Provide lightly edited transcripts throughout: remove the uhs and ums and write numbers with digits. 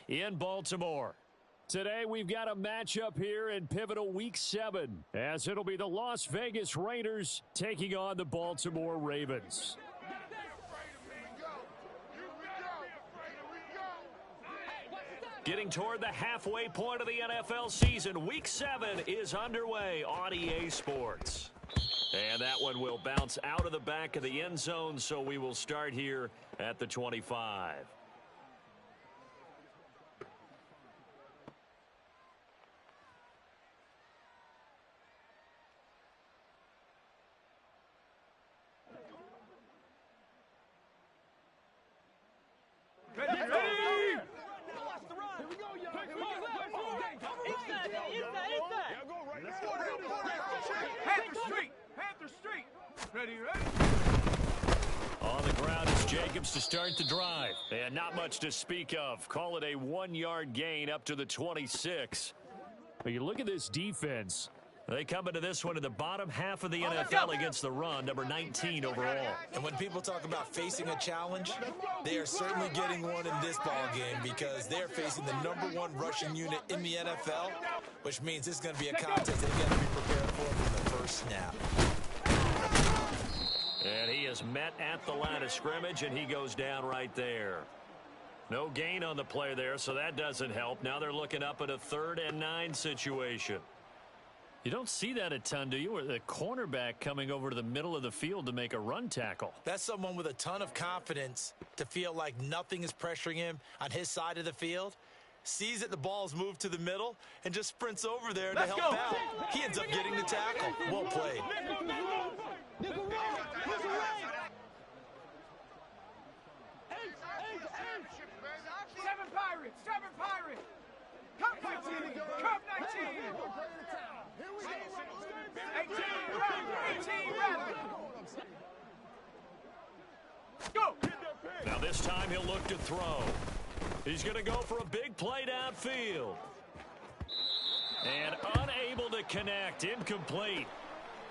in Baltimore. Today we've got a matchup here in pivotal Week 7, as it'll be the Las Vegas Raiders taking on the Baltimore Ravens. Getting toward the halfway point of the NFL season, Week 7 is underway on EA Sports. And that one will bounce out of the back of the end zone, so we will start here at the 25. On the ground is Jacobs to start the drive. And not much to speak of. Call it a 1-yard gain up to the 26. But you look at this defense. They come into this one in the bottom half of the NFL against the run, number 19 overall. And when people talk about facing a challenge, they are certainly getting one in this ball game because they're facing the #1 rushing unit in the NFL, which means this is going to be a contest they've got to be prepared for from the first snap. And he is met at the line of scrimmage, and he goes down right there. No gain on the play there, so that doesn't help. Now they're looking up at a 3rd and 9 situation. You don't see that a ton, do you? Or the cornerback coming over to the middle of the field to make a run tackle. That's someone with a ton of confidence to feel like nothing is pressuring him on his side of the field. Sees that the ball's moved to the middle and just sprints over there to help out. He ends up getting the tackle. Well played. Seven Pirates! Cup 19! Cup 19! 18 Go! Now this time he'll look to throw. He's going to go for a big play downfield. And unable to connect. Incomplete.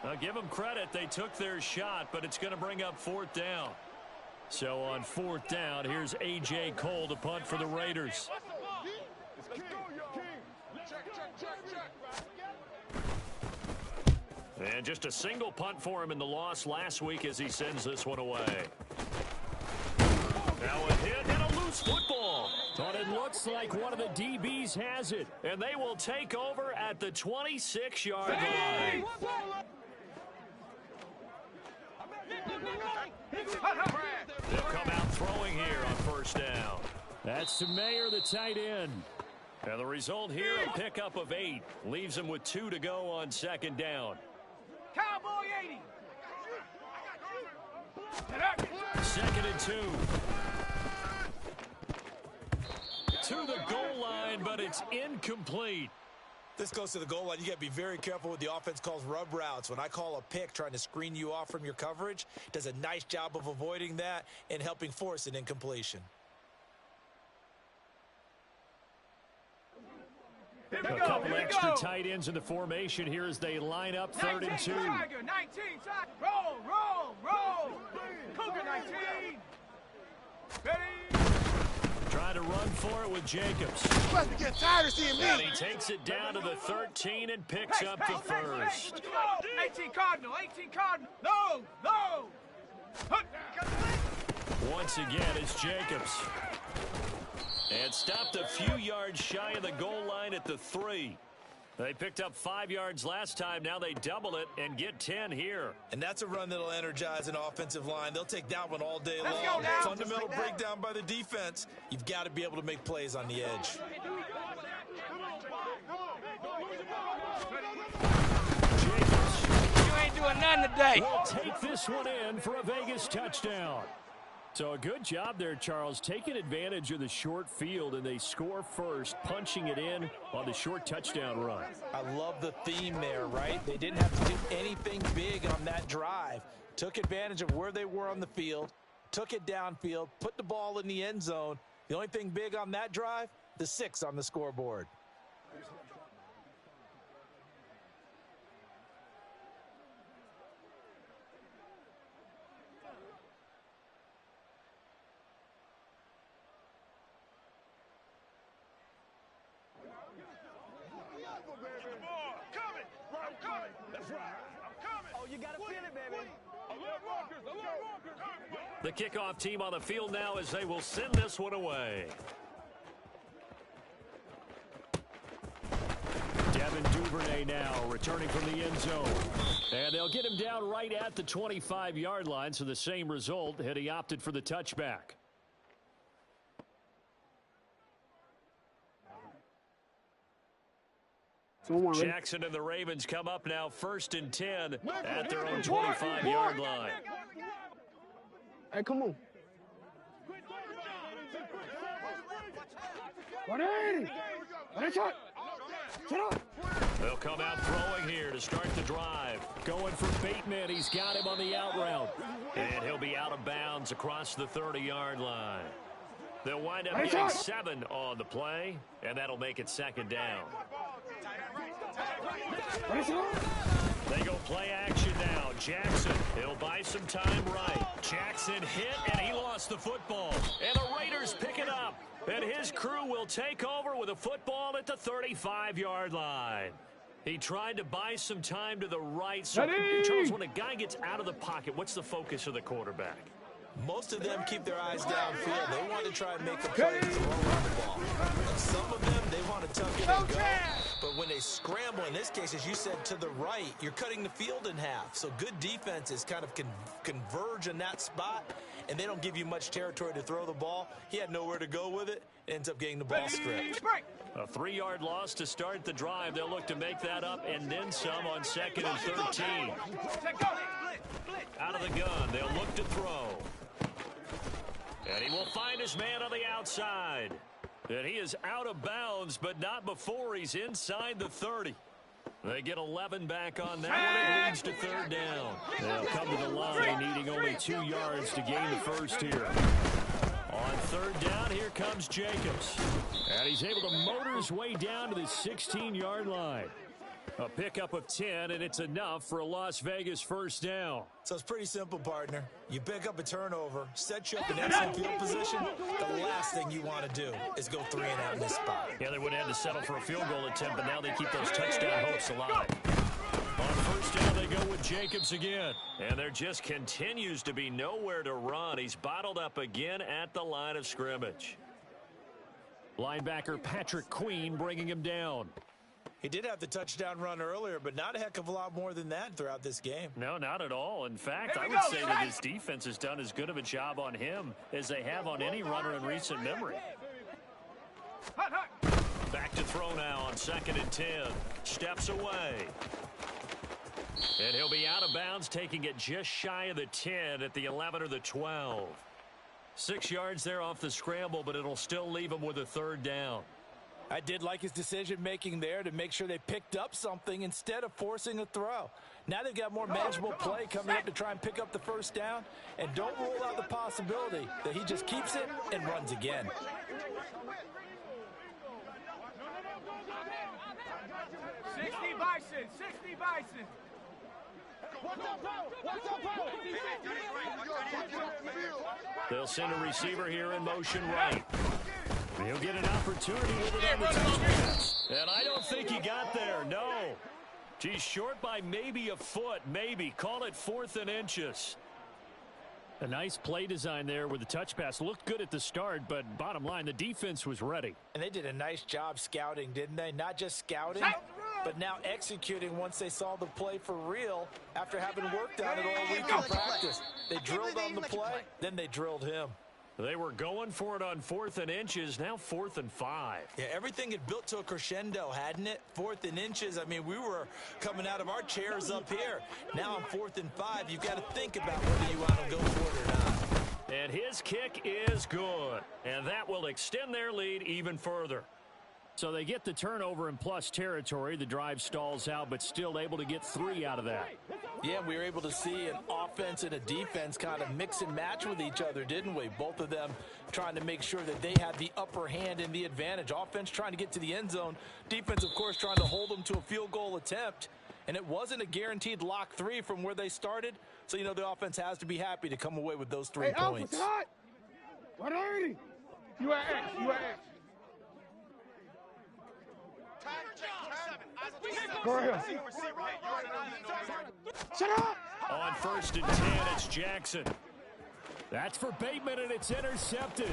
Now give them credit. They took their shot, but it's going to bring up 4th down. So on 4th down, here's A.J. Cole to punt for the Raiders. And just a single punt for him in the loss last week as he sends this one away. Now a hit and a loose football. But it looks like one of the DBs has it. And they will take over at the 26-yard line. They'll come out throwing here on 1st down. That's to Mayer, the tight end. And the result here, a pickup of 8. Leaves him with 2 to go on 2nd down. Cowboy 80. 2nd and 2. To the goal line, but it's incomplete. This goes to the goal line. You got to be very careful with the offense calls rub routes. When I call a pick trying to screen you off from your coverage, does a nice job of avoiding that and helping force an incompletion. A couple extra tight ends in the formation here as they line up 3rd and 2. Tiger, 19, roll. Cougar 19. Ready. Trying to run for it with Jacobs. Supposed to get tired of seeing me. And he takes it down to the 13 and picks up the first. 18 Cardinal. No. Once again, it's Jacobs. And stopped a few yards shy of the goal line at the 3. They picked up 5 yards last time. Now they double it and get 10 here. And that's a run that'll energize an offensive line. They'll take that one all day long. Fundamental breakdown by the defense. You've got to be able to make plays on the edge. Jacobs. You ain't doing nothing today. Will take this one in for a Vegas touchdown. So a good job there, Charles, taking advantage of the short field, and they score first, punching it in on the short touchdown run. I love the theme there, right? They didn't have to do anything big on that drive. Took advantage of where they were on the field, took it downfield, put the ball in the end zone. The only thing big on that drive, the 6 on the scoreboard. You gotta feel it, baby. The kickoff team on the field now as they will send this one away. Devin Duvernay now returning from the end zone. And they'll get him down right at the 25-yard line, so the same result had he opted for the touchback. Jackson and the Ravens come up now 1st and 10 at their own 25-yard line. Hey, come on. 180. Shut up. They'll come out throwing here to start the drive. Going for Bateman. He's got him on the out route. And he'll be out of bounds across the 30-yard line. They'll wind up getting 7 on the play, and that'll make it 2nd down. They go play action now. Jackson, he'll buy some time right. Jackson hit, and he lost the football. And the Raiders pick it up. And his crew will take over with a football at the 35-yard line. He tried to buy some time to the right. So, Charles, when a guy gets out of the pocket, what's the focus of the quarterback? Most of them keep their eyes downfield. They want to try and make a play to throw around the ball. And some of them, they want to tuck it and go. But when they scramble, in this case, as you said, to the right, you're cutting the field in half. So good defenses kind of converge in that spot, and they don't give you much territory to throw the ball. He had nowhere to go with it. Ends up getting the ball stripped. A 3-yard loss to start the drive. They'll look to make that up and then some on 2nd and 13. Out of the gun, they'll look to throw. And he will find his man on the outside. And he is out of bounds, but not before he's inside the 30. They get 11 back on that one. It leads to 3rd down. They'll come to the line, needing only 2 yards to gain the first here. On 3rd down, here comes Jacobs. And he's able to motor his way down to the 16-yard line. A pickup of 10, and it's enough for a Las Vegas 1st down. So it's pretty simple, partner. You pick up a turnover, set you up in excellent field position. The last thing you want to do is go 3 and out in this spot. Yeah, they would have had to settle for a field goal attempt, but now they keep those touchdown hopes alive. On 1st down, they go with Jacobs again. And there just continues to be nowhere to run. He's bottled up again at the line of scrimmage. Linebacker Patrick Queen bringing him down. He did have the touchdown run earlier, but not a heck of a lot more than that throughout this game. No, not at all. In fact, I would say that his defense has done as good of a job on him as they have on any runner in recent memory. Back to throw now on 2nd and 10. Steps away. And he'll be out of bounds, taking it just shy of the 10 at the 11 or the 12. 6 yards there off the scramble, but it'll still leave him with a 3rd down. I did like his decision-making there to make sure they picked up something instead of forcing a throw. Now they've got more manageable play coming up to try and pick up the 1st down. And don't rule out the possibility that he just keeps it and runs again. 60 Bison, 60 Bison. They'll send a receiver here in motion right. He'll get an opportunity with it on the touchdown. And I don't think he got there, no. He's short by maybe a foot, maybe. Call it 4th and inches. A nice play design there with the touch pass. Looked good at the start, but bottom line, the defense was ready. And they did a nice job scouting, didn't they? Not just scouting, but now executing once they saw the play for real after having worked on it all week in practice. They drilled on the play, then they drilled him. They were going for it on 4th and inches, now 4th and 5. Yeah, everything had built to a crescendo, hadn't it? 4th and inches, I mean, we were coming out of our chairs up here. Now on 4th and 5, you've got to think about whether you want to go for it or not. And his kick is good, and that will extend their lead even further. So they get the turnover in plus territory. The drive stalls out, but still able to get 3 out of that. Yeah, we were able to see an offense and a defense kind of mix and match with each other, didn't we? Both of them trying to make sure that they had the upper hand and the advantage. Offense trying to get to the end zone. Defense, of course, trying to hold them to a field goal attempt. And it wasn't a guaranteed lock 3 from where they started. So, you know, the offense has to be happy to come away with those 3 points. 180. You are X. You are X. Go ahead. Shut up! on 1st and 10. It's Jackson. That's for Bateman, and it's intercepted.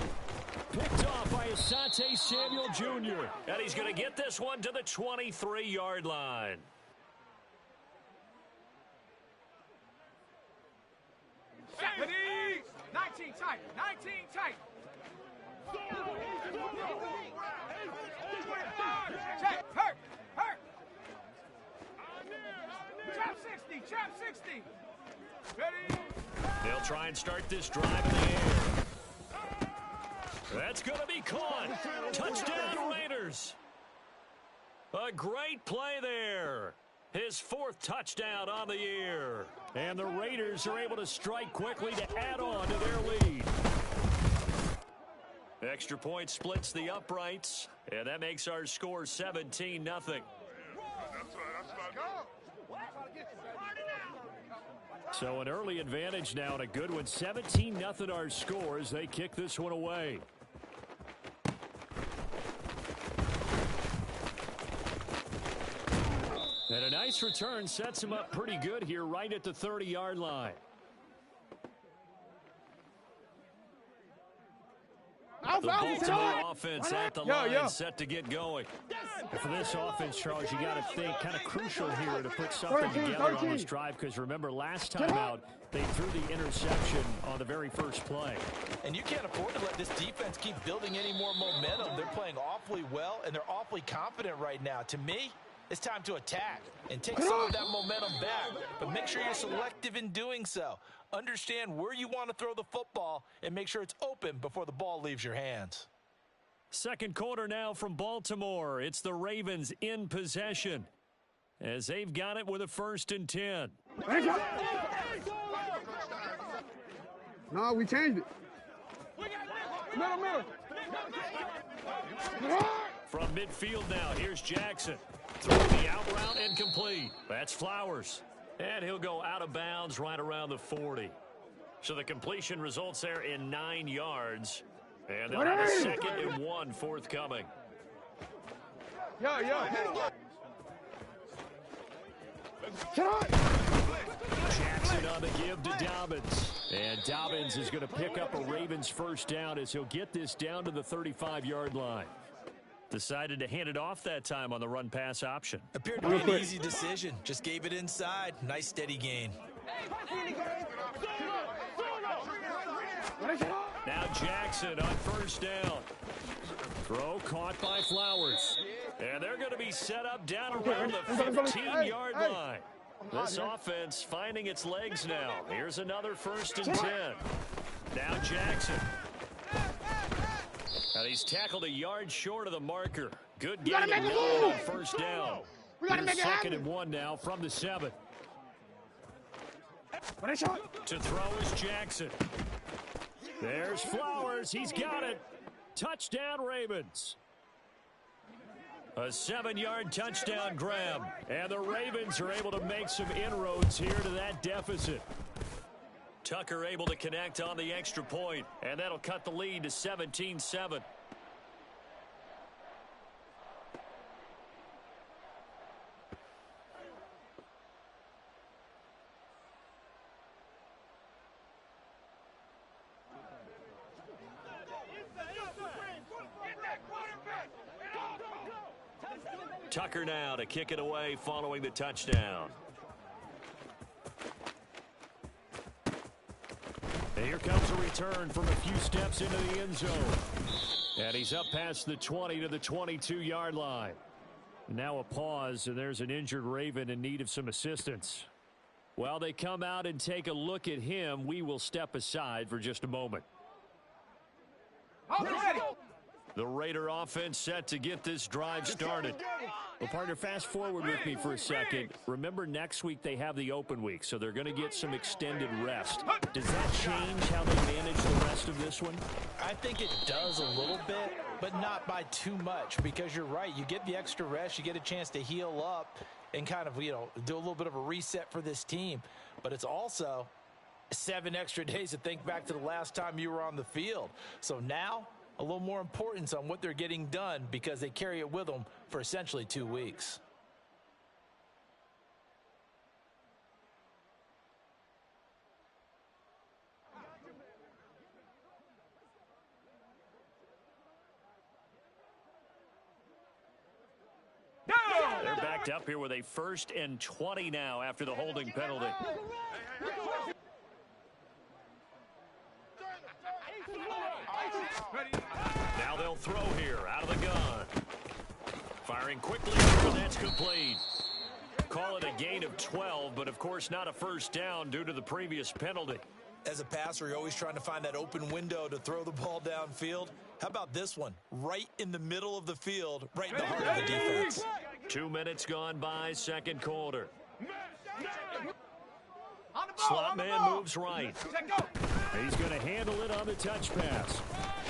Picked off by Asante Samuel Jr. And he's going to get this one to the 23-yard line. Ready? 19 tight. 19 tight. Check. Hurt. Hurt. Trap 60. Trap 60. Ready? They'll try and start this drive in the air. That's going to be caught. Touchdown, Raiders. A great play there. His 4th touchdown on the year. And the Raiders are able to strike quickly to add on to their lead. Extra point splits the uprights, and that makes our score 17-0. So an early advantage now and a good one. 17-0 our score as they kick this one away. And a nice return sets him up pretty good here right at the 30-yard line. The Baltimore offense at the line set to get going. And for this offense, Charles, you got to think kind of crucial here to put something together on this drive, because remember last time out they threw the interception on the very first play. And you can't afford to let this defense keep building any more momentum. They're playing awfully well, and they're awfully confident right now. To me, it's time to attack and take some of that momentum back, but make sure you're selective in doing so. Understand where you want to throw the football and make sure it's open before the ball leaves your hands. Second quarter now from Baltimore. It's the Ravens in possession as they've got it with a 1st and 10. No, we changed it. Middle. From midfield now, here's Jackson. Throwing the out route and complete. That's Flowers. And he'll go out of bounds right around the 40. So the completion results there in 9 yards. And they'll have a 2nd and 1 forthcoming. Jackson on the give to Dobbins. And Dobbins is going to pick up a Ravens 1st down as he'll get this down to the 35-yard line. Decided to hand it off that time on the run-pass option. Appeared to be an easy decision. Just gave it inside. Nice steady gain. Now Jackson on 1st down. Throw caught by Flowers. And they're going to be set up down around the 15-yard line. This offense finding its legs now. Here's another 1st and 10. Now Jackson. And he's tackled a yard short of the marker. Good game on 1st down. Here's 2nd and 1 now from the 7. To throw is Jackson. There's Flowers. He's got it. Touchdown, Ravens. A 7-yard touchdown grab. And the Ravens are able to make some inroads here to that deficit. Tucker able to connect on the extra point, and that'll cut the lead to 17-7. Tucker now to kick it away following the touchdown. And here comes a return from a few steps into the end zone. And he's up past the 20 to the 22-yard line. Now a pause, and there's an injured Raven in need of some assistance. While they come out and take a look at him, we will step aside for just a moment. The Raider offense set to get this drive started. Well, partner, fast forward with me for a second. Remember, next week they have the open week, so they're going to get some extended rest. Does that change how they manage the rest of this one? I think it does a little bit, but not by too much, because you're right. You get the extra rest. You get a chance to heal up and kind of, do a little bit of a reset for this team. But it's also 7 extra days to think back to the last time you were on the field. So now, a little more importance on what they're getting done because they carry it with them for essentially 2 weeks. picked up here with a 1st and 20 now after the holding penalty. Now they'll throw here out of the gun. Firing quickly, and that's complete. Call it a gain of 12, but of course not a first down due to the previous penalty. As a passer, you're always trying to find that open window to throw the ball downfield. How about this one? Right in the middle of the field, right in the heart of the defense. 2 minutes gone by, second quarter. Slot man moves right. He's going to handle it on the touch pass.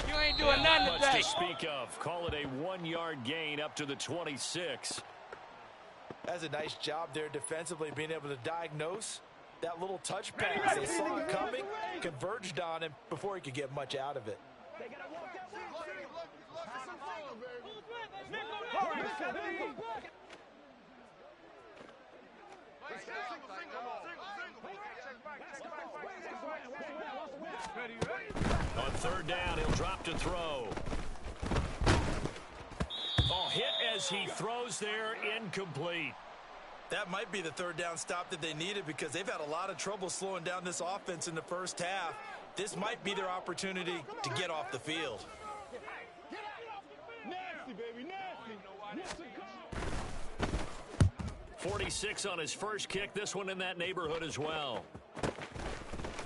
You ain't doing nothing Much today. to speak of. Call it a 1-yard gain up to the 26. That's a nice job there defensively, being able to diagnose that little touch pass. They saw it coming, converged on him before he could get much out of it. On 3rd down, he'll drop to throw. Oh, hit as he throws there, incomplete. That might be the 3rd down stop that they needed because they've had a lot of trouble slowing down this offense in the first half. This might be their opportunity to get off the field. Nasty, baby, nasty. 46 on his first kick. This one in that neighborhood as well.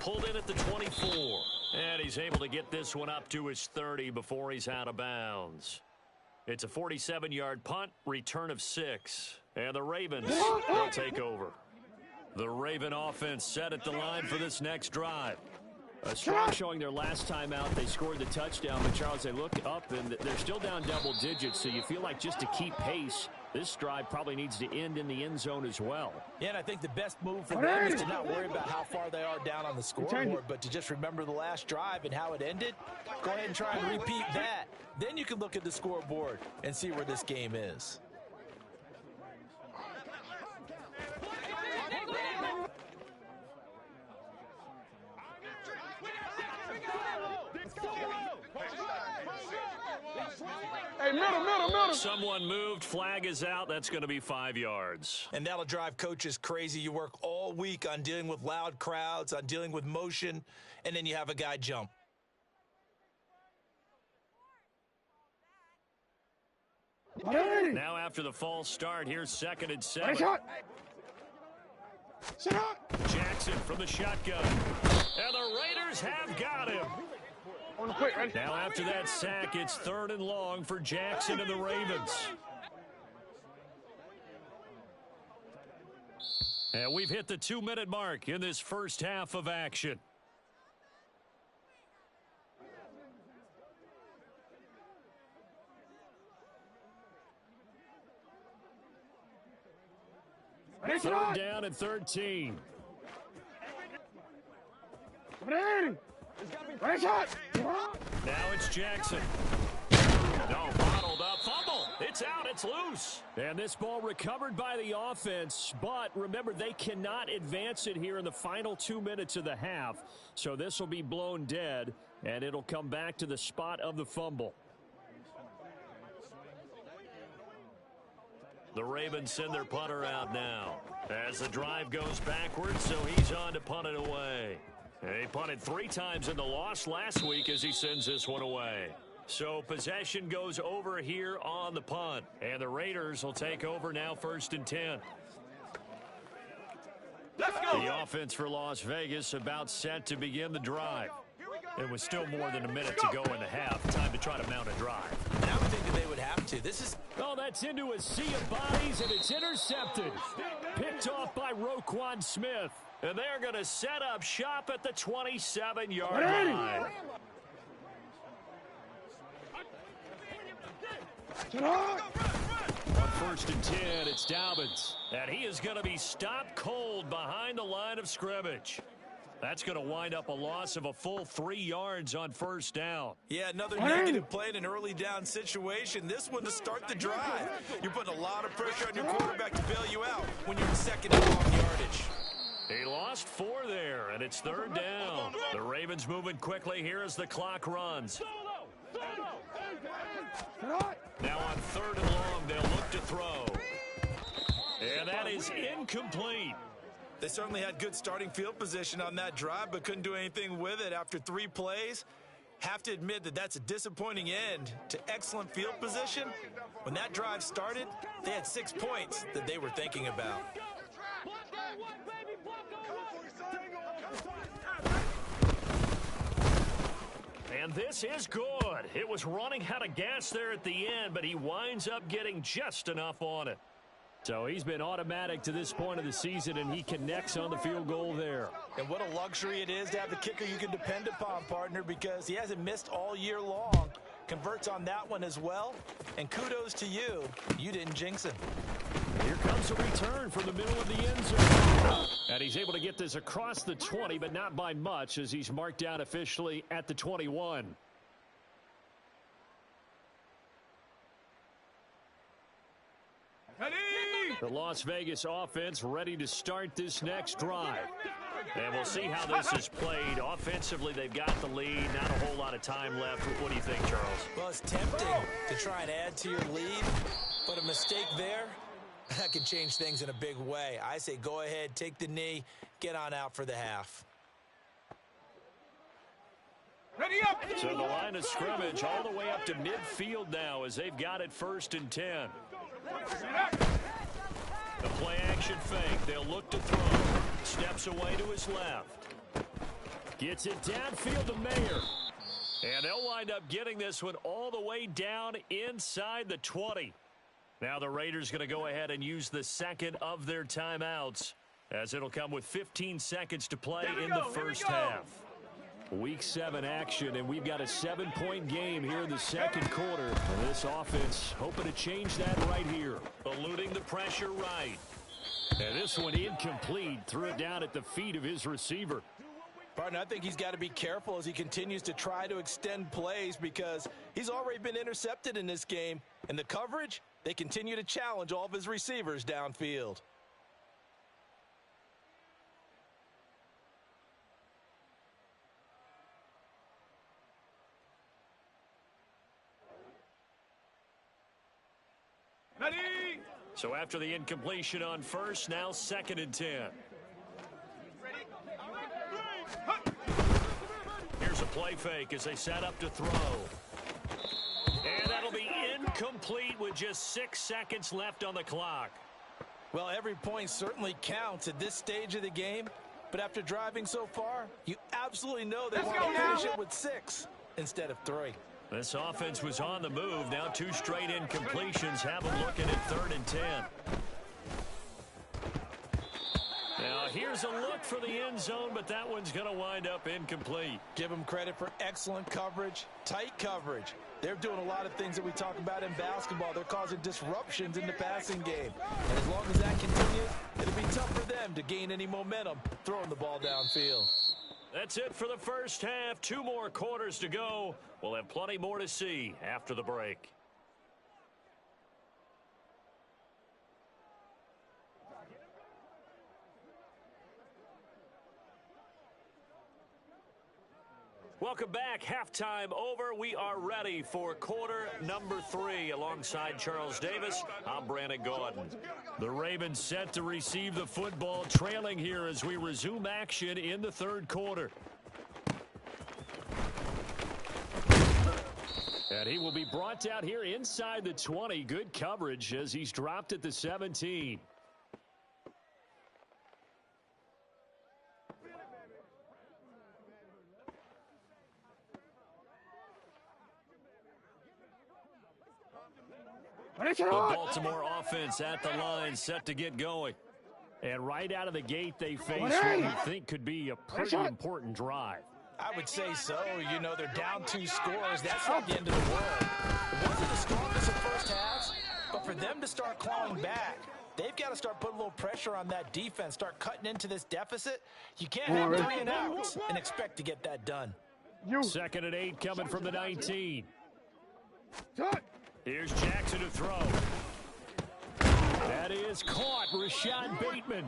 Pulled in at the 24. And he's able to get this one up to his 30 before he's out of bounds. It's a 47-yard punt, return of 6. And the Ravens will take over. The Raven offense set at the line for this next drive. A strong showing their last time out. They scored the touchdown, but Charles, they look up and they're still down double digits, so you feel like just to keep pace, this drive probably needs to end in the end zone as well. Yeah, and I think the best move for them is to not worry about how far they are down on the scoreboard, but to just remember the last drive and how it ended. Go ahead and try and repeat that. Then you can look at the scoreboard and see where this game is. Hey, middle. Someone moved. Flag is out. That's going to be 5 yards. And that'll drive coaches crazy. You work all week on dealing with loud crowds, on dealing with motion, and then you have a guy jump. Now after the false start, here's 2nd and 7. Jackson from the shotgun. And the Raiders have got him. Now after that sack, it's 3rd and long for Jackson and the Ravens. And we've hit the 2-minute mark in this first half of action. Third down and 13. Now it's Jackson. No, bottled up. Fumble. It's out. It's loose. And this ball recovered by the offense. But remember, they cannot advance it here in the final 2 minutes of the half. So this will be blown dead, and it'll come back to the spot of the fumble. The Ravens send their punter out now as the drive goes backwards, so he's on to punt it away. He punted 3 times in the loss last week as he sends this one away. So possession goes over here on the punt, and the Raiders will take over now 1st and 10. Let's go. The offense for Las Vegas about set to begin the drive. It was still more than a minute to go in the half. Time to try to mount a drive. And I'm thinking they would have to. This is... Oh, that's into a sea of bodies, and it's intercepted. Picked off by Roquan Smith. And they're going to set up shop at the 27-yard line. On 1st and 10, it's Dobbins. And he is going to be stopped cold behind the line of scrimmage. That's going to wind up a loss of a full 3 yards on 1st down. Yeah, another negative play in an early down situation. This one to start the drive. You're putting a lot of pressure on your quarterback to bail you out when you're in 2nd and long yardage. He lost 4 there, and it's 3rd down. The Ravens moving quickly here as the clock runs. Now on 3rd and long, they'll look to throw. that is incomplete. They certainly had good starting field position on that drive, but couldn't do anything with it after 3 plays. Have to admit that that's a disappointing end to excellent field position. When that drive started, they had 6 points that they were thinking about. And this is good. It was running out of gas there at the end, but he winds up getting just enough on it. So he's been automatic to this point of the season, and he connects on the field goal there. And what a luxury it is to have the kicker you can depend upon, partner, because he hasn't missed all year long. Converts on that one as well. And kudos to you. You didn't jinx him. Here comes a return from the middle of the end zone. And he's able to get this across the 20, but not by much, as he's marked down officially at the 21. The Las Vegas offense ready to start this next drive. And we'll see how this is played. Offensively, they've got the lead. Not a whole lot of time left. What do you think, Charles? Well, it's tempting to try and add to your lead, but a mistake there, that can change things in a big way. I say go ahead, take the knee, get on out for the half. Ready up! So the line of scrimmage all the way up to midfield now as they've got it 1st and 10. The play action fake. They'll look to throw. Steps away to his left. Gets it downfield to Mayer. And they'll wind up getting this one all the way down inside the 20. Now the Raiders going to go ahead and use the second of their timeouts, as it'll come with 15 seconds to play in the first half. Week 7 action, and we've got a 7-point game here in the second quarter. And this offense hoping to change that right here. Eluding the pressure right. And this one incomplete. Threw it down at the feet of his receiver. Partner, I think he's got to be careful as he continues to try to extend plays, because he's already been intercepted in this game. And the coverage, they continue to challenge all of his receivers downfield. Ready! So after the incompletion on first, now 2nd and 10. Here's a play fake as they set up to throw. And that'll be incomplete with just 6 seconds left on the clock. Well, every point certainly counts at this stage of the game. But after driving so far, you absolutely know they want to finish it with 6 instead of 3. This offense was on the move. Now 2 straight incompletions have them looking at 3rd and 10. Now here's a look for the end zone, but that one's going to wind up incomplete. Give them credit for excellent coverage, tight coverage. They're doing a lot of things that we talk about in basketball. They're causing disruptions in the passing game. And as long as that continues, it'll be tough for them to gain any momentum throwing the ball downfield. That's it for the first half. 2 more quarters to go. We'll have plenty more to see after the break. Welcome back. Halftime over. We are ready for quarter number 3. Alongside Charles Davis, I'm Brandon Gordon. The Ravens set to receive the football, trailing here as we resume action in the 3rd quarter. And he will be brought down here inside the 20. Good coverage as he's dropped at the 17. The Baltimore offense at the line, set to get going. And right out of the gate, they face what you think could be a pretty important drive. I would say so. You know, they're down 2 scores. That's not the end of the world. It wasn't the strongest of first halves, but for them to start clawing back, they've got to start putting a little pressure on that defense, start cutting into this deficit. You can't have 3 and outs and expect to get that done. 2nd and 8 coming from the 19. Here's Jackson to throw. That is caught. Rashad Bateman.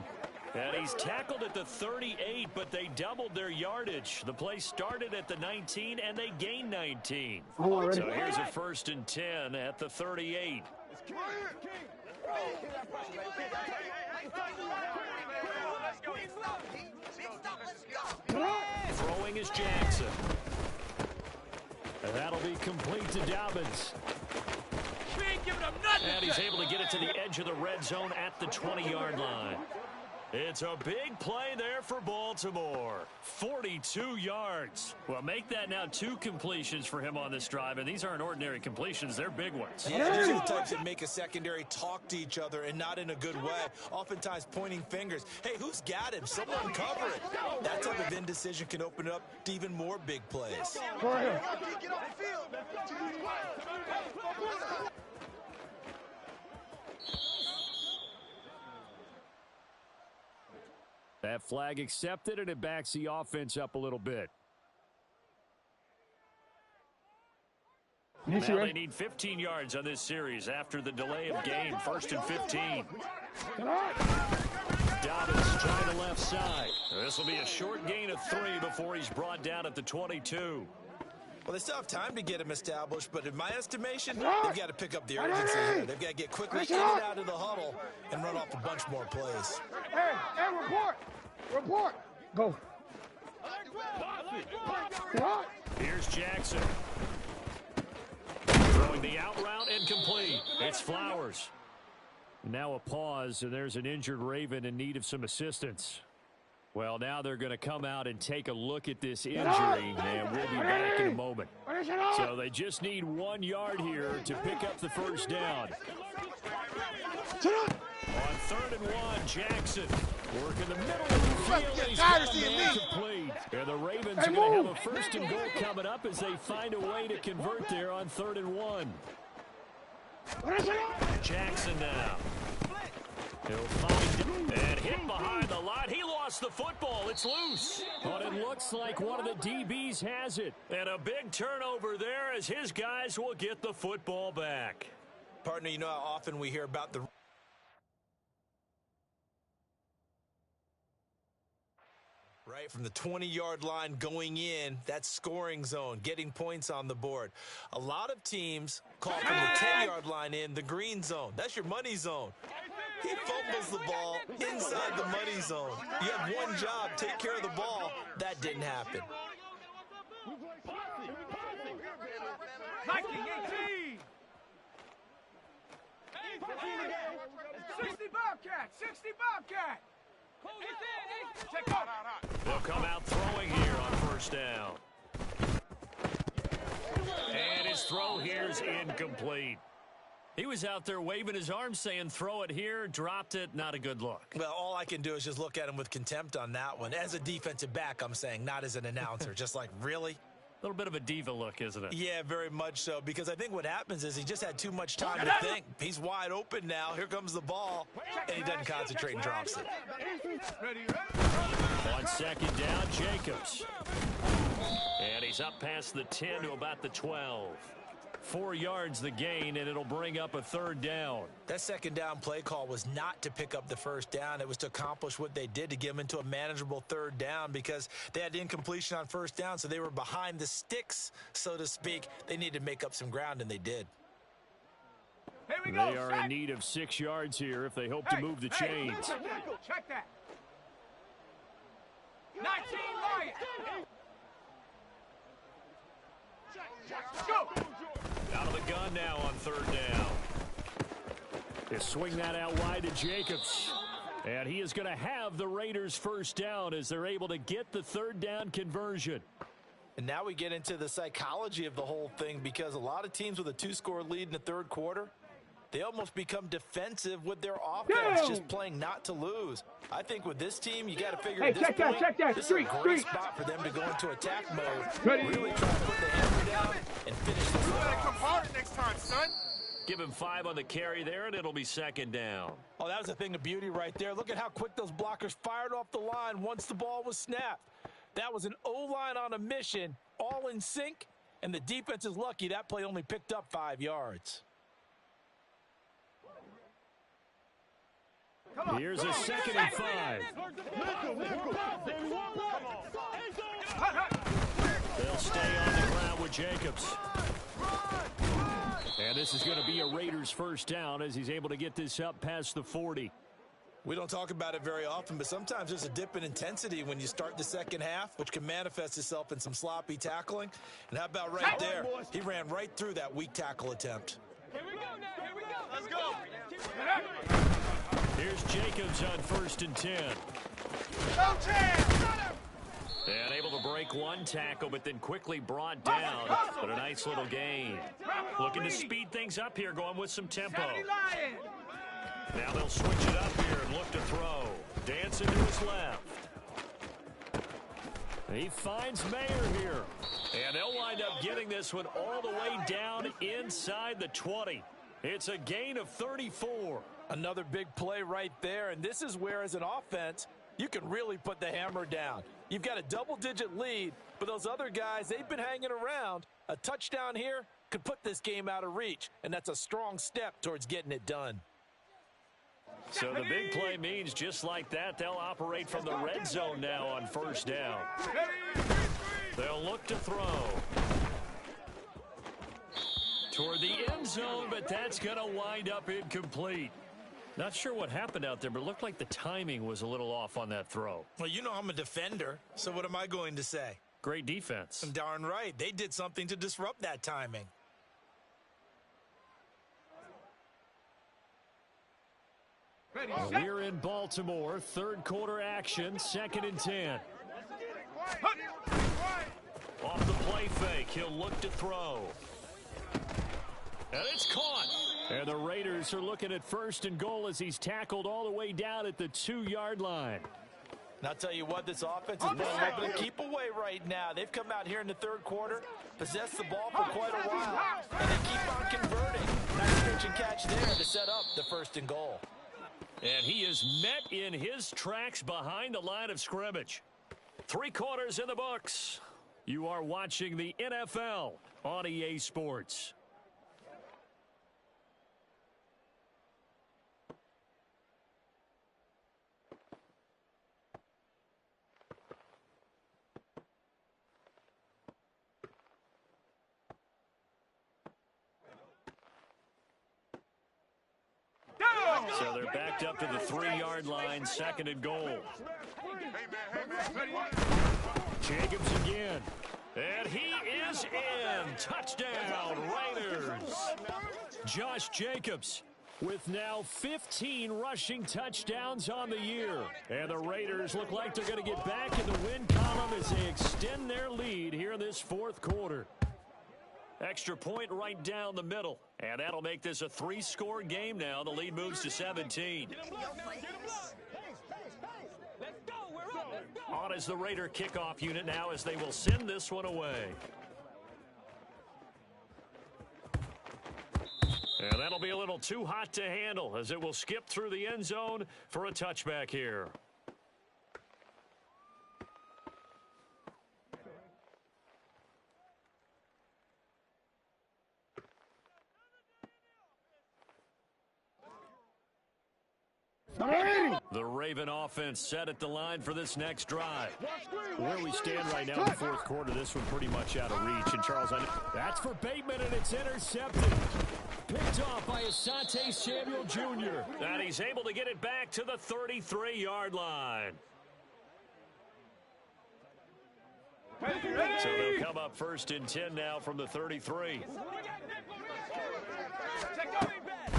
And he's tackled at the 38, but they doubled their yardage. The play started at the 19, and they gained 19. So here's a 1st and 10 at the 38. Throwing is Jackson. And that'll be complete to Dobbins. And he's able to get it to the edge of the red zone at the 20-yard line. It's a big play there for Baltimore. 42 yards. Well, make that now 2 completions for him on this drive, and these aren't ordinary completions. They're big ones. Yeah, these are the types that make a secondary talk to each other and not in a good way. Oftentimes pointing fingers. Hey, who's got him? Someone cover it. That type of indecision can open it up to even more big plays. That flag accepted, and it backs the offense up a little bit. Now they need 15 yards on this series after the delay of game. 1st and 15. Dobbins trying the left side. This will be a short gain of 3 before he's brought down at the 22. Well, they still have time to get him established, but in my estimation, they've got to pick up the urgency here. They've got to get quickly in and out of the huddle and run off a bunch more plays. Hey, report! Report! Go. Here's Jackson. Throwing the out route incomplete. It's Flowers. Now a pause, and there's an injured Raven in need of some assistance. Well, now they're going to come out and take a look at this injury, and we'll be back in a moment. So they just need 1 yard here to pick up the first down. On 3rd and 1, Jackson working the middle of the field. He's got a man complete. And the Ravens are going to have a 1st and goal coming up as they find a way to convert there on 3rd and 1. Jackson now. He'll find and hit behind the line. He lost the football. It's loose. But it looks like one of the DBs has it. And a big turnover there as his guys will get the football back. Partner, you know how often we hear about the right from the 20-yard line going in, that scoring zone, getting points on the board. A lot of teams call from the 10-yard line in the green zone. That's your money zone. He fumbles the ball inside the money zone. You have one job, take care of the ball. That didn't happen. 19-18. 60 Bobcat. 60 Bobcat. Check out. They'll come out throwing here on 1st down. And his throw here is incomplete. He was out there waving his arms saying, throw it here, dropped it, not a good look. Well, all I can do is just look at him with contempt on that one. As a defensive back, I'm saying, not as an announcer. Just like, really? A little bit of a diva look, isn't it? Yeah, very much so, because I think what happens is he just had too much time to think. He's wide open now. Here comes the ball, and he doesn't concentrate and drops it. On 2nd down, Jacobs. And he's up past the 10 to about the 12. 4 yards the gain, and it'll bring up a 3rd down. That 2nd down play call was not to pick up the 1st down. It was to accomplish what they did, to get them into a manageable 3rd down, because they had incompletion on 1st down, so they were behind the sticks, so to speak. They needed to make up some ground, and they did. Here we go. They are in need of 6 yards here if they hope to move the chains. Check that. 19 Lions. Go. Out of the gun now on 3rd down. They swing that out wide to Jacobs. And he is going to have the Raiders' 1st down as they're able to get the 3rd down conversion. And now we get into the psychology of the whole thing, because a lot of teams with a 2-score lead in the 3rd quarter, they almost become defensive with their offense, just playing not to lose. I think with this team, you got to figure at this point, this is a great spot for them to go into attack mode, really try to put the hammer down and finish this one off. Come hard next time, son. Give him 5 on the carry there, and it'll be 2nd down. Oh, that was a thing of beauty right there. Look at how quick those blockers fired off the line once the ball was snapped. That was an O-line on a mission, all in sync, and the defense is lucky that play only picked up 5 yards. Here's a 2nd and 5. They'll stay on the ground with Jacobs. And this is going to be a Raiders first down as he's able to get this up past the 40. We don't talk about it very often, but sometimes there's a dip in intensity when you start the second half, which can manifest itself in some sloppy tackling. And how about right there? He ran right through that weak tackle attempt. Here we go now. Here we go. Let's go. Here's Jacobs on 1st and 10. Go, Chad. And able to break one tackle, but then quickly brought down. But a nice little gain. Looking to speed things up here, going with some tempo. Now they'll switch it up here and look to throw. Dancing to his left. He finds Mayer here. And they'll wind up getting this one all the way down inside the 20. It's a gain of 34. Another big play right there, and this is where, as an offense, you can really put the hammer down. You've got a double-digit lead, but those other guys, they've been hanging around. A touchdown here could put this game out of reach, and that's a strong step towards getting it done. So the big play means just like that, they'll operate from the red zone now on 1st down. They'll look to throw. Toward the end zone, but that's going to wind up incomplete. Not sure what happened out there, but it looked like the timing was a little off on that throw. Well, you know I'm a defender, so what am I going to say? Great defense. Darn right. They did something to disrupt that timing. We're in Baltimore. 3rd quarter action. 2nd and 10. Off the play fake. He'll look to throw. And it's caught. And the Raiders are looking at 1st and goal as he's tackled all the way down at the 2-yard line. And I'll tell you what, this offense has been able to keep away right now. They've come out here in the 3rd quarter, possessed the ball for quite a while, and they keep on converting. Nice pitch and catch there to set up the 1st and goal. And he is met in his tracks behind the line of scrimmage. 3 quarters in the books. You are watching the NFL on EA Sports. So they're backed up to the 3-yard line, 2nd and goal. Jacobs again. And he is in. Touchdown, Raiders. Josh Jacobs with now 15 rushing touchdowns on the year. And the Raiders look like they're going to get back in the win column as they extend their lead here in this 4th quarter. Extra point right down the middle. And that'll make this a 3-score game now. The lead moves to 17. On is the Raider kickoff unit now as they will send this one away. And that'll be a little too hot to handle as it will skip through the end zone for a touchback here. The Raven offense set at the line for this next drive. Where we stand right now in the 4th quarter, this one pretty much out of reach. And Charles, that's for Bateman, and it's intercepted. Picked off by Asante Samuel Jr. And he's able to get it back to the 33-yard line. So they'll come up 1st and 10 now from the 33.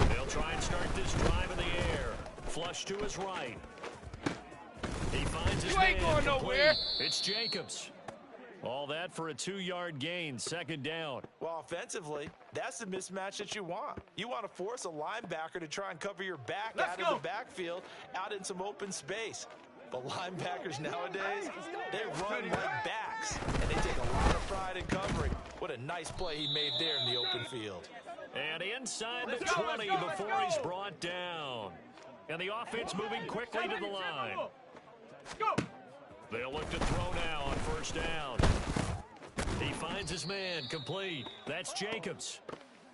They'll try and start this drive in the air. Flush to his right. He finds his man. You ain't going nowhere. It's Jacobs. All that for a 2-yard gain, 2nd down. Well, offensively, that's the mismatch that you want. You want to force a linebacker to try and cover your back out of the backfield, out in some open space. But linebackers nowadays, they run like backs, and they take a lot of pride in covering. What a nice play he made there in the open field. And inside the 20 before he's brought down. And the offense moving quickly to the line. They'll look to throw now on 1st down. He finds his man complete. That's Jacobs.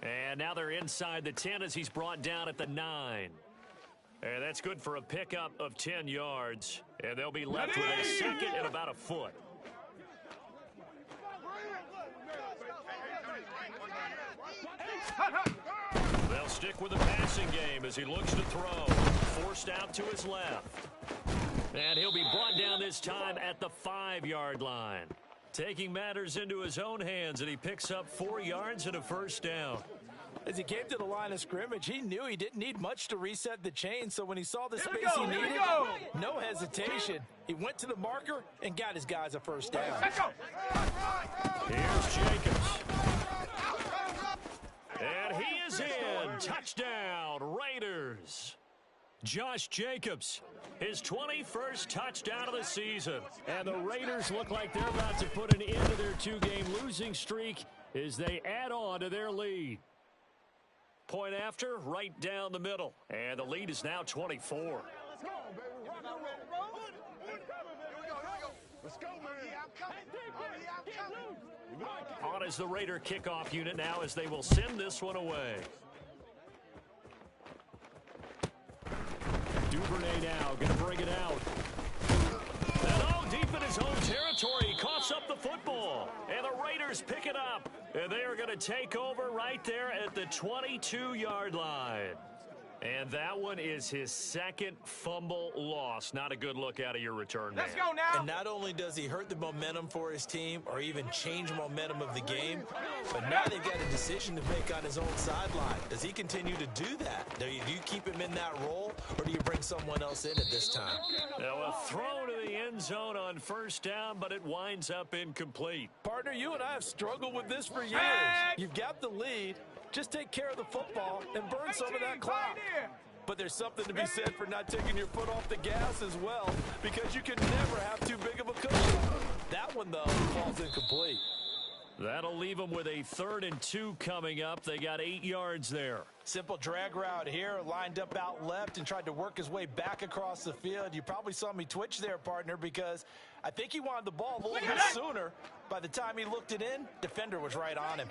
And now they're inside the 10 as he's brought down at the 9. And that's good for a pickup of 10 yards. And they'll be left with a 2nd and about a foot. stick with the passing game as he looks to throw. Forced out to his left. And he'll be brought down this time at the 5-yard line. Taking matters into his own hands, and he picks up 4 yards and a first down. As he came to the line of scrimmage, he knew he didn't need much to reset the chain, so when he saw the space he needed, no hesitation. He went to the marker and got his guys a first down. Here's Jacobs. And he is in. Touchdown, Raiders. Josh Jacobs, his 21st touchdown of the season. And the Raiders look like they're about to put an end to their 2-game losing streak as they add on to their lead. Point after, right down the middle. And the lead is now 24. Let's go, baby. Rock and roll. Let's go, man. I'm coming. On is the Raider kickoff unit now as they will send this one away. Duvernay now going to bring it out. And deep in his own territory, he coughs up the football. And the Raiders pick it up. And they are going to take over right there at the 22-yard line. And that one is his second fumble loss. Not a good look out of your return man. Let's go now. And not only does he hurt the momentum for his team or even change momentum of the game, but now they've got a decision to make on his own sideline. Does he continue to do that? Do you keep him in that role, or do you bring someone else in at this time? Now a throw to the end zone on first down, but it winds up incomplete. Partner, you and I have struggled with this for years. You've got the lead. Just take care of the football and burn some of that clock. But there's something to be said for not taking your foot off the gas as well, because you can never have too big of a cushion. That one, though, falls incomplete. That'll leave them with a 3rd and 2 coming up. They got 8 yards there. Simple drag route here, lined up out left and tried to work his way back across the field. You probably saw me twitch there, partner, because I think he wanted the ball a little bit sooner. By the time he looked it in, defender was right on him.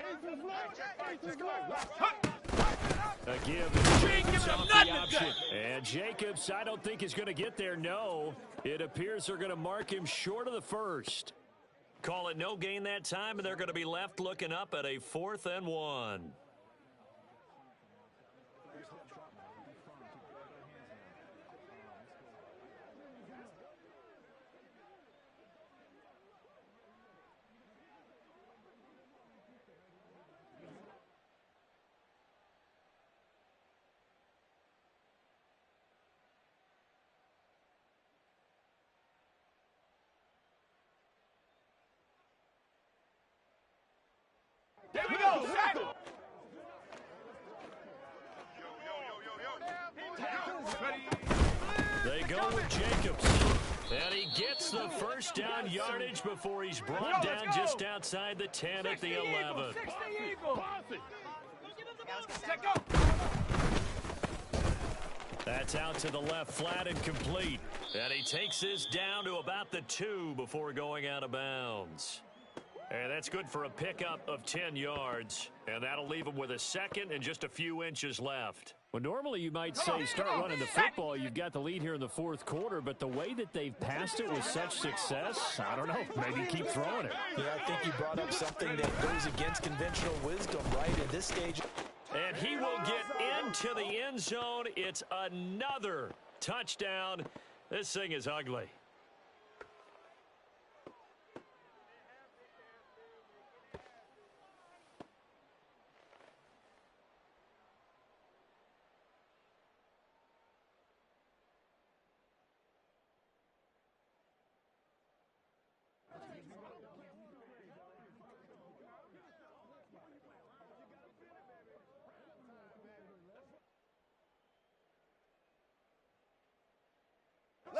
A give. Jacobs off the option. And Jacobs, I don't think is going to get there. No, it appears they're going to mark him short of the first. Call it no gain that time, and they're going to be left looking up at a 4th and 1. There we go, Sack. They go with Jacobs. And he gets the first down yardage before he's brought down just outside the 10 at the 11. That's out to the left, flat and complete. And he takes this down to about the 2 before going out of bounds. And that's good for a pickup of 10 yards. And that'll leave him with a 2nd and just a few inches left. Well, normally you might say start running the football. You've got the lead here in the 4th quarter, but the way that they've passed it with such success, I don't know, maybe keep throwing it. Yeah, I think you brought up something that goes against conventional wisdom right at this stage. And he will get into the end zone. It's another touchdown. This thing is ugly.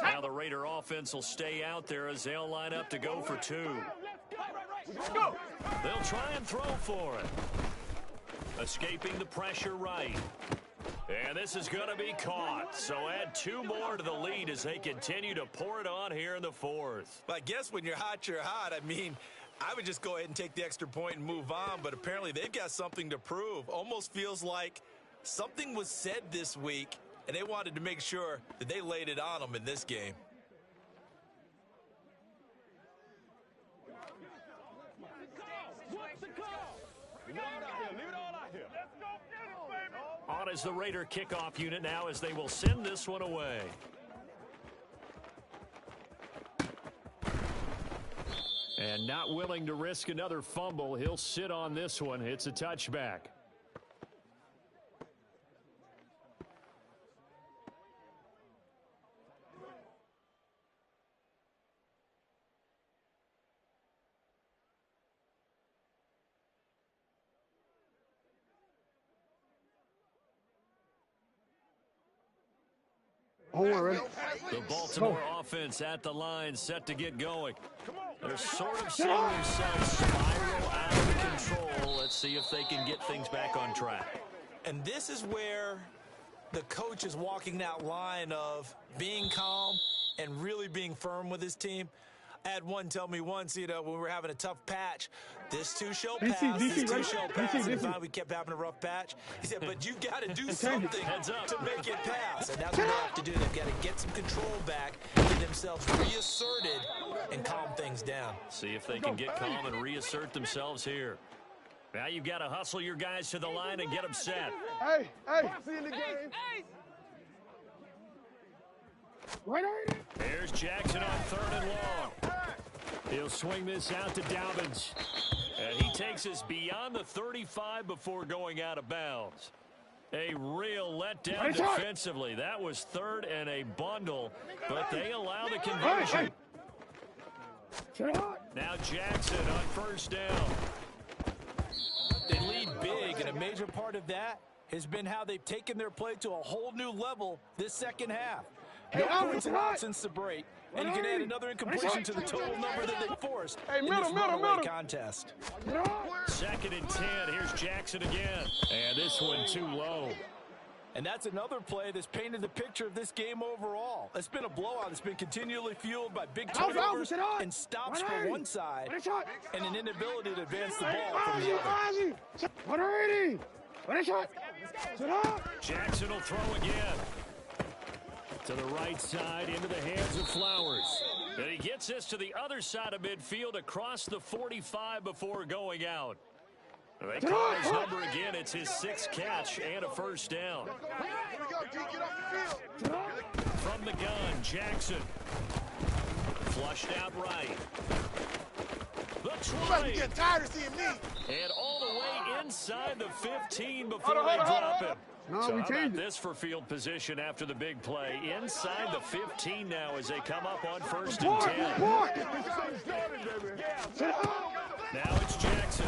Now the Raider offense will stay out there as they'll line up to go for 2. They'll try and throw for it. Escaping the pressure right. And this is going to be caught. So add 2 more to the lead as they continue to pour it on here in the 4th. I guess when you're hot, you're hot. I mean, I would just go ahead and take the extra point and move on, but apparently they've got something to prove. Almost feels like something was said this week, and they wanted to make sure that they laid it on them in this game. On out as the Raider kickoff unit now as they will send this one away. And not willing to risk another fumble. He'll sit on this one. It's a touchback. The Baltimore offense at the line, set to get going. They're sort of seeing themselves spiral out of control. Let's see if they can get things back on track. And this is where the coach is walking that line of being calm and really being firm with his team. I had one tell me once, when we were having a tough patch, this too shall pass, this too shall pass. And finally we kept having a rough patch. He said, but you've got to do something to make it pass. And that's what they have to do. They've got to get some control back, get themselves reasserted, and calm things down. See if they can get calm and reassert themselves here. Now you've got to hustle your guys to the line and get them set. Hey, see you in the game. Here's Jackson on 3rd and long. He'll swing this out to Dobbins. And he takes us beyond the 35 before going out of bounds. A real letdown defensively. That was 3rd and a bundle, but they allow the conversion. Now Jackson on 1st down. They lead big, and a major part of that has been how they've taken their play to a whole new level this second half. No points allowed since the break, and you can add another incompletion to the total number that they forced in this runaway contest. 2nd and 10. Here's Jackson again. And this one too low. And that's another play that's painted the picture of this game overall. It's been a blowout. It's been continually fueled by big turnovers and stops from one side and an inability to advance the ball from the other. Jackson will throw again. To the right side, into the hands of Flowers. And he gets this to the other side of midfield across the 45 before going out. They call his number again. It's his 6th catch and a 1st down. From the gun, Jackson. Flushed out right. The 20. Get tired of seeing me. And all the way inside the 15 before they drop him. No, so we how changed about this for field position after the big play? Inside the 15 now as they come up on 1st and 10. Now it's Jackson.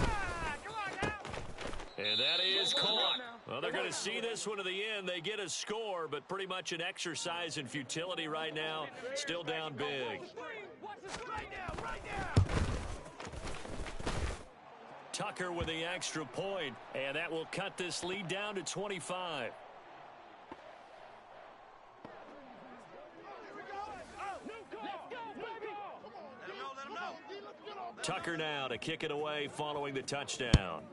And that is caught. Well, they're going to see this one to the end. They get a score, but pretty much an exercise in futility right now. Still down big. Tucker with the extra point, and that will cut this lead down to 25. Tucker now to kick it away following the touchdown.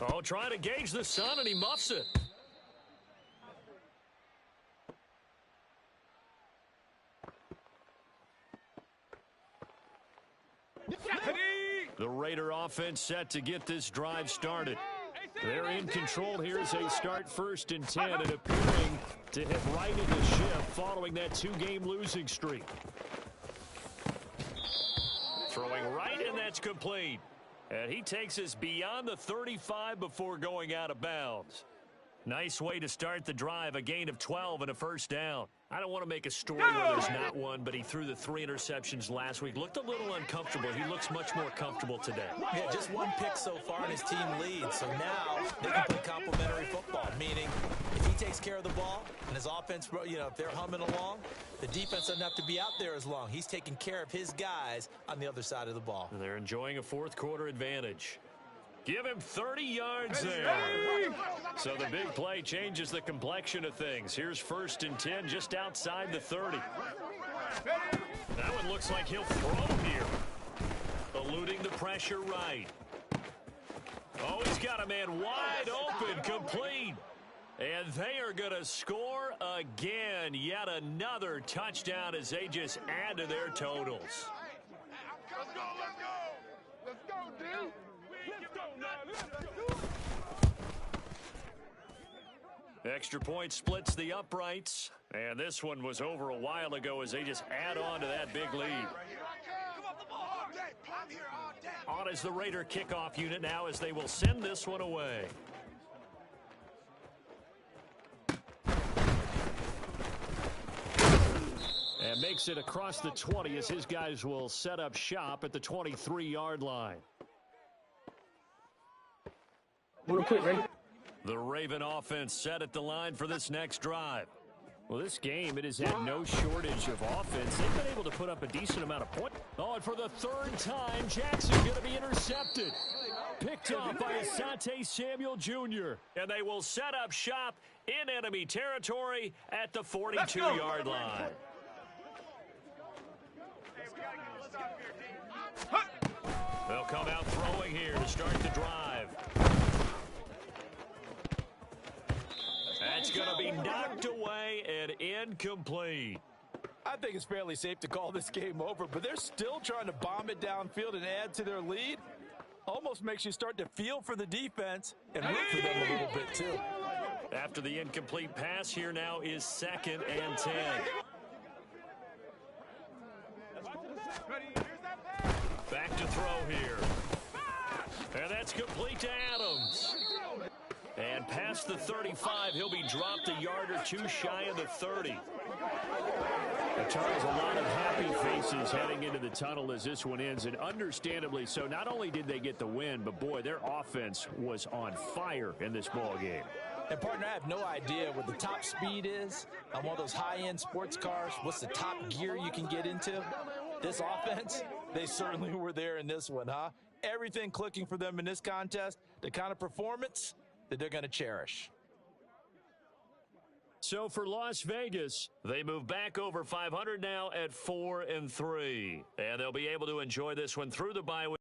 Oh, trying to gauge the sun, and he muffs it. The Raider offense set to get this drive started. They're in control here as they start 1st and 10 and appearing to hit right in the ship following that 2-game losing streak. Throwing right, and that's complete. And he takes us beyond the 35 before going out of bounds. Nice way to start the drive, a gain of 12 and a 1st down. I don't want to make a story where there's not one, but he threw the 3 interceptions last week. Looked a little uncomfortable. He looks much more comfortable today. Yeah, just 1 pick so far, and his team leads. So now they can play complementary football, meaning if he takes care of the ball and his offense, if they're humming along, the defense doesn't have to be out there as long. He's taking care of his guys on the other side of the ball. And they're enjoying a 4th quarter advantage. Give him 30 yards there. So the big play changes the complexion of things. Here's 1st and 10 just outside the 30. That one looks like he'll throw here. Eluding the pressure right. Oh, he's got a man wide open, complete. And they are going to score again. Yet another touchdown as they just add to their totals. Let's go, dude. Let's go, Extra point splits the uprights. And this one was over a while ago as they just add on to that big lead. On is the Raider kickoff unit now as they will send this one away. And makes it across the 20 as his guys will set up shop at the 23-yard line. The Raven offense set at the line for this next drive. Well, this game, it has had no shortage of offense. They've been able to put up a decent amount of points. Oh, and for the third time, Jackson's going to be intercepted. Picked off by Asante Samuel Jr. And they will set up shop in enemy territory at the 42-yard line. They'll come out throwing here to start the drive. That's going to be knocked away and incomplete. I think it's fairly safe to call this game over, but they're still trying to bomb it downfield and add to their lead. Almost makes you start to feel for the defense and root for them a little bit, too. After the incomplete pass, here now is 2nd and 10. Back to throw here. And that's complete to Adams. And past the 35, he'll be dropped a yard or two shy of the 30. Charles, a lot of happy faces heading into the tunnel as this one ends, and understandably so. Not only did they get the win, but boy, their offense was on fire in this ball game. And partner, I have no idea what the top speed is on one of those high-end sports cars. What's the top gear you can get into? This offense, they certainly were there in this one, huh? Everything clicking for them in this contest, the kind of performance that they're going to cherish. So for Las Vegas, they move back over 500 now at 4-3. And they'll be able to enjoy this one through the bye week.